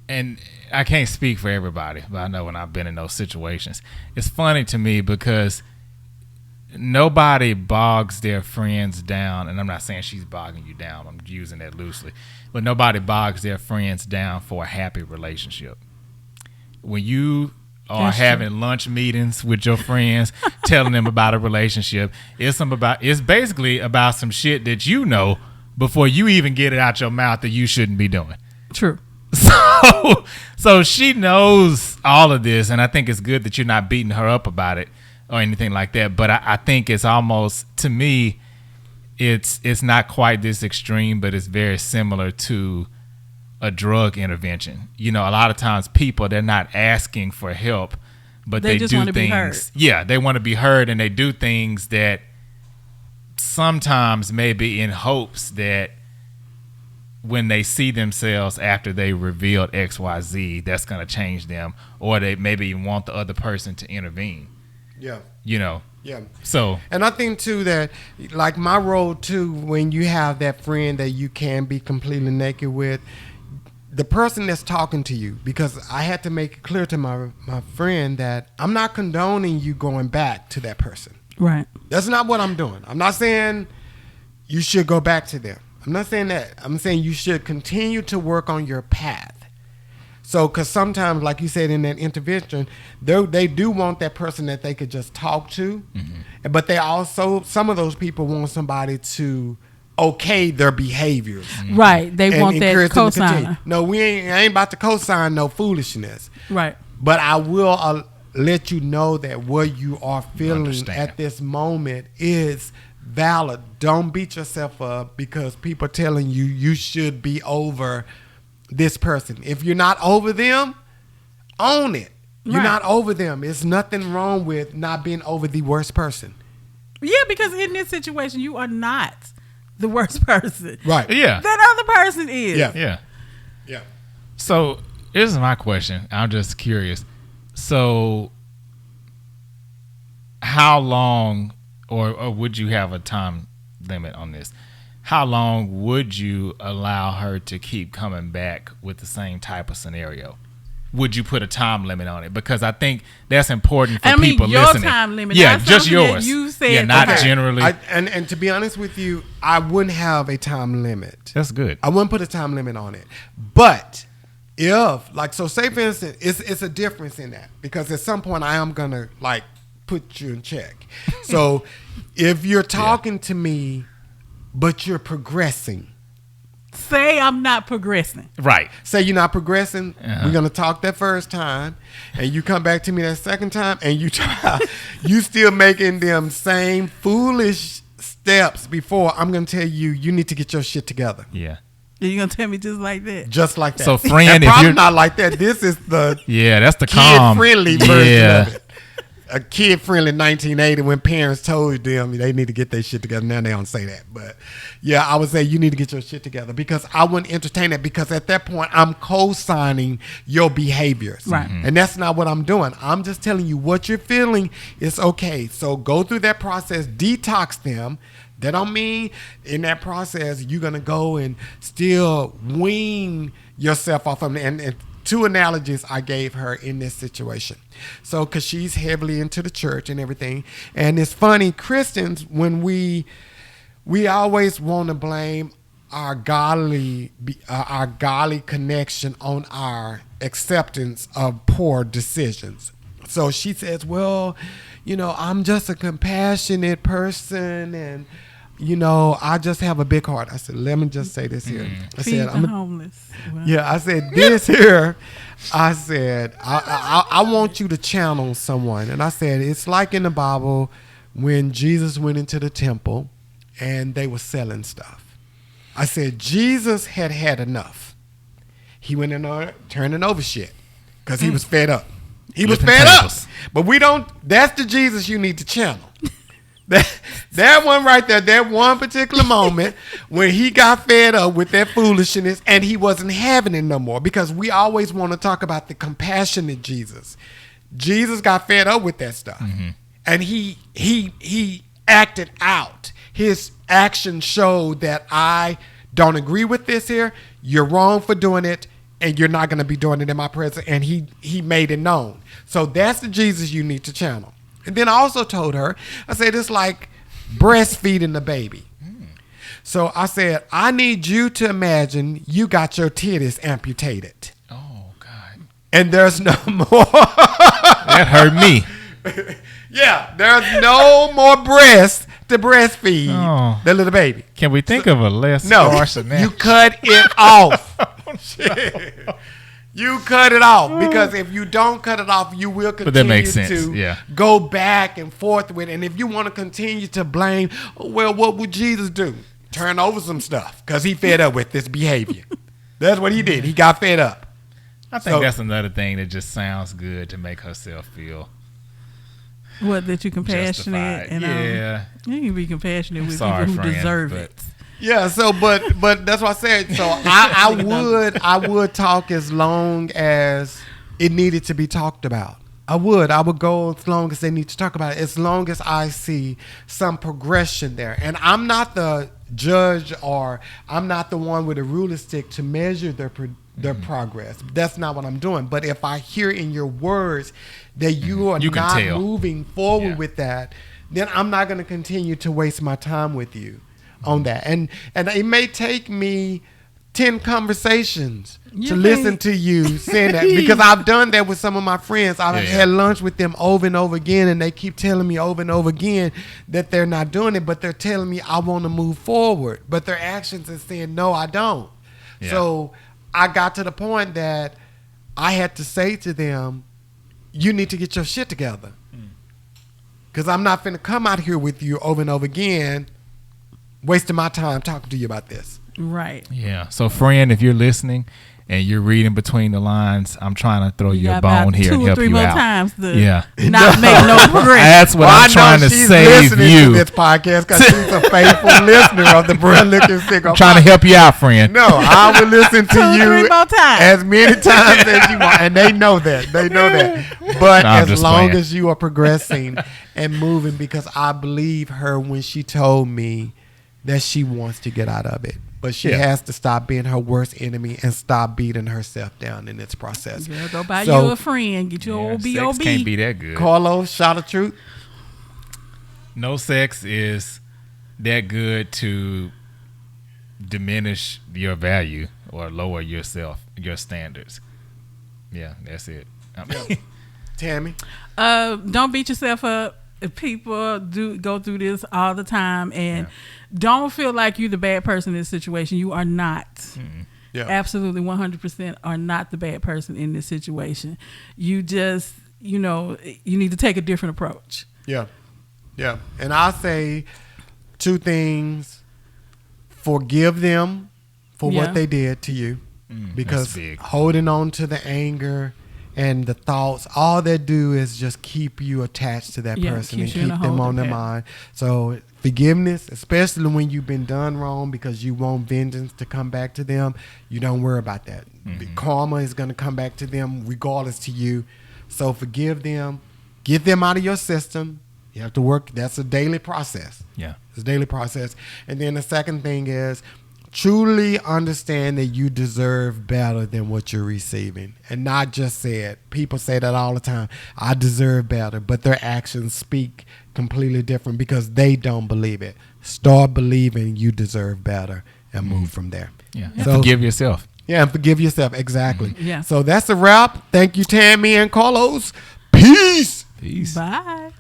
Speaker 2: and I can't speak for everybody, but I know when I've been in those situations, it's funny to me because nobody bogs their friends down. And I'm not saying she's bogging you down. I'm using that loosely. But nobody bogs their friends down for a happy relationship. When you are having lunch meetings with your friends, telling them about a relationship, it's basically about some shit that you know before you even get it out your mouth that you shouldn't be doing.
Speaker 3: True.
Speaker 2: So she knows all of this, and I think it's good that you're not beating her up about it or anything like that. But I think it's almost, to me, it's not quite this extreme, but it's very similar to a drug intervention. You know, a lot of times people, they're not asking for help, but they just do things. Be heard. Yeah, they want to be heard, and they do things that sometimes maybe in hopes that when they see themselves after they revealed XYZ, that's going to change them, or they maybe want the other person to intervene.
Speaker 1: Yeah.
Speaker 2: You know?
Speaker 1: Yeah.
Speaker 2: So.
Speaker 1: And I think, too, that, like my role, too, when you have that friend that you can be completely naked with, the person that's talking to you, because I had to make it clear to my friend that I'm not condoning you going back to that person.
Speaker 3: Right.
Speaker 1: That's not what I'm doing. I'm not saying you should go back to them. I'm not saying that. I'm saying you should continue to work on your path. So, because sometimes, like you said in that intervention, they do want that person that they could just talk to. Mm-hmm. But they also, some of those people want somebody to okay their behaviors.
Speaker 3: Right. They want that
Speaker 1: encourage them to continue.
Speaker 3: cosigner.
Speaker 1: No, I ain't about to cosign no foolishness.
Speaker 3: Right.
Speaker 1: But I will let you know that what you are feeling at this moment is valid. Don't beat yourself up because people are telling you you should be over this person. If you're not over them, own it. You're not over them. There's nothing wrong with not being over the worst person.
Speaker 3: Yeah, because in this situation, you are not the worst person.
Speaker 2: Right. Yeah.
Speaker 3: That other person is.
Speaker 2: Yeah. So this is my question. I'm just curious. So how long, or would you have a time limit on this? How long would you allow her to keep coming back with the same type of scenario? Would you put a time limit on it? Because I think that's important for people
Speaker 3: your
Speaker 2: listening.
Speaker 3: Your time limit.
Speaker 2: Yeah, just yours.
Speaker 3: You said
Speaker 2: yeah, not generally.
Speaker 1: And to be honest with you, I wouldn't have a time limit.
Speaker 2: That's good.
Speaker 1: I wouldn't put a time limit on it. But if, like, so say for instance, it's a difference in that. Because at some point I am going to, like, put you in check. So if you're talking to me, but you're progressing.
Speaker 3: Say I'm not progressing.
Speaker 2: Right.
Speaker 1: Say you're not progressing. We're going to talk that first time. And you come back to me that second time. And you still making them same foolish steps before. I'm going to tell you, you need to get your shit together.
Speaker 2: Yeah.
Speaker 3: You're going to tell me just like that?
Speaker 1: Just like that.
Speaker 2: So friend,
Speaker 1: if you're not like that, this is the
Speaker 2: that's the calm.
Speaker 1: kid-friendly version of it. A kid-friendly 1980 when parents told them they need to get their shit together. Now they don't say that. But, yeah, I would say you need to get your shit together because I wouldn't entertain it because at that point I'm co-signing your behaviors.
Speaker 3: Right.
Speaker 2: Mm-hmm.
Speaker 1: And that's not what I'm doing. I'm just telling you what you're feeling is okay. So go through that process, detox them. That don't mean in that process you're going to go and still wean yourself off of them. And two analogies I gave her in this situation. So, because she's heavily into the church and everything. And it's funny, Christians, when we always want to blame our godly connection on our acceptance of poor decisions. So she says, well, I'm just a compassionate person and I just have a big heart. I said, let me just say this here. I
Speaker 3: Feed
Speaker 1: said,
Speaker 3: the homeless. Well.
Speaker 1: Yeah, I said, this here, I said, I want you to channel someone. And I said, it's like in the Bible when Jesus went into the temple and they were selling stuff. I said, Jesus had enough. He went in there turning over shit because he was fed up. He was fed up. But that's the Jesus you need to channel. That one right there, that one particular moment when he got fed up with that foolishness and he wasn't having it no more because we always want to talk about the compassionate Jesus. Jesus got fed up with that stuff. Mm-hmm. And he acted out. His action showed that I don't agree with this here. You're wrong for doing it and you're not going to be doing it in my presence. And he made it known. So that's the Jesus you need to channel. And then I also told her, I said, it's like breastfeeding the baby. So I said, I need you to imagine you got your titties amputated.
Speaker 2: Oh, God.
Speaker 1: And there's no more.
Speaker 2: That hurt me.
Speaker 1: Yeah, there's no more breast to breastfeed the little baby.
Speaker 2: Can we think of a less harsh analogy?
Speaker 1: You cut it off. You cut it off because if you don't cut it off, you will continue to go back and forth with it. And if you want to continue to blame, well, what would Jesus do? Turn over some stuff because he fed up with this behavior. That's what he did. He got fed up.
Speaker 2: I think that's another thing that just sounds good to make herself feel.
Speaker 3: What, that you're compassionate?
Speaker 2: Justified.
Speaker 3: And you can be compassionate with people who deserve it.
Speaker 1: Yeah, so but that's what I said. So I would talk as long as it needed to be talked about. I would go as long as they need to talk about it, as long as I see some progression there. And I'm not the judge or I'm not the one with a ruler stick to measure their progress. That's not what I'm doing. But if I hear in your words that you are not moving forward with that, then I'm not going to continue to waste my time with you on that. And it may take me 10 conversations
Speaker 3: You
Speaker 1: to
Speaker 3: think-
Speaker 1: listen to you saying that, because I've done that with some of my friends. I've had lunch with them over and over again, and they keep telling me over and over again that they're not doing it, but they're telling me I want to move forward, but their actions is saying no, I don't.
Speaker 2: Yeah.
Speaker 1: So I got to the point that I had to say to them, you need to get your shit together, because I'm not finna come out here with you over and over again wasting my time talking to you about this.
Speaker 3: Right.
Speaker 2: Yeah. So, friend, if you're listening and you're reading between the lines, I'm trying to throw you a
Speaker 3: got about
Speaker 2: bone here and
Speaker 3: 2 or
Speaker 2: help
Speaker 3: 3
Speaker 2: you
Speaker 3: more
Speaker 2: out.
Speaker 3: times to
Speaker 2: Yeah.
Speaker 3: not make no progression.
Speaker 2: That's what I'm trying to
Speaker 1: she's
Speaker 2: save
Speaker 1: listening
Speaker 2: you.
Speaker 1: to this podcast because she's a faithful listener of the Brown Liquor Cigar.
Speaker 2: I'm trying to help you out, friend.
Speaker 1: No, I will listen to
Speaker 3: 2 or 3
Speaker 1: you
Speaker 3: more times.
Speaker 1: as many times as you want, and they know that. They know that. But
Speaker 2: No, I'm
Speaker 1: as
Speaker 2: just
Speaker 1: long
Speaker 2: playing.
Speaker 1: as you are progressing and moving, because I believe her when she told me that she wants to get out of it. But she has to stop being her worst enemy and stop beating herself down in this process.
Speaker 3: Girl, go buy
Speaker 1: So-
Speaker 3: you a friend. Get your old
Speaker 2: Sex
Speaker 3: B.O.B.
Speaker 2: can't be that good.
Speaker 1: Carlos, shout of truth.
Speaker 2: No sex is that good to diminish your value or lower yourself, your standards. Yeah, that's it.
Speaker 1: Tammie.
Speaker 3: Don't beat yourself up. If people do go through this all the time, and don't feel like you're the bad person in this situation. You are not.
Speaker 1: Yeah.
Speaker 3: Absolutely 100% are not the bad person in this situation. You just, you need to take a different approach.
Speaker 1: Yeah. Yeah. And I'll say 2 things. Forgive them for what they did to you. Because
Speaker 2: that's big.
Speaker 1: holding on to the anger and the thoughts, all they do is just keep you attached to that person and
Speaker 3: keeps you in
Speaker 1: keep
Speaker 3: a
Speaker 1: them on
Speaker 3: holding
Speaker 1: their
Speaker 3: pattern.
Speaker 1: mind. So forgiveness, especially when you've been done wrong because you want vengeance to come back to them, you don't worry about that. The karma is going to come back to them regardless to you. So forgive them. Get them out of your system. You have to work. That's a daily process.
Speaker 2: Yeah.
Speaker 1: It's a daily process. And then the second thing is truly understand that you deserve better than what you're receiving. And not just say it. People say that all the time. I deserve better. But their actions speak completely different because they don't believe it. Start believing you deserve better and move from there.
Speaker 2: Yeah. And
Speaker 1: So-
Speaker 2: forgive yourself.
Speaker 1: Yeah, and forgive yourself. Exactly.
Speaker 3: Yeah.
Speaker 1: So that's a wrap. Thank you, Tammie and Carlos. Peace.
Speaker 2: Peace.
Speaker 3: Bye.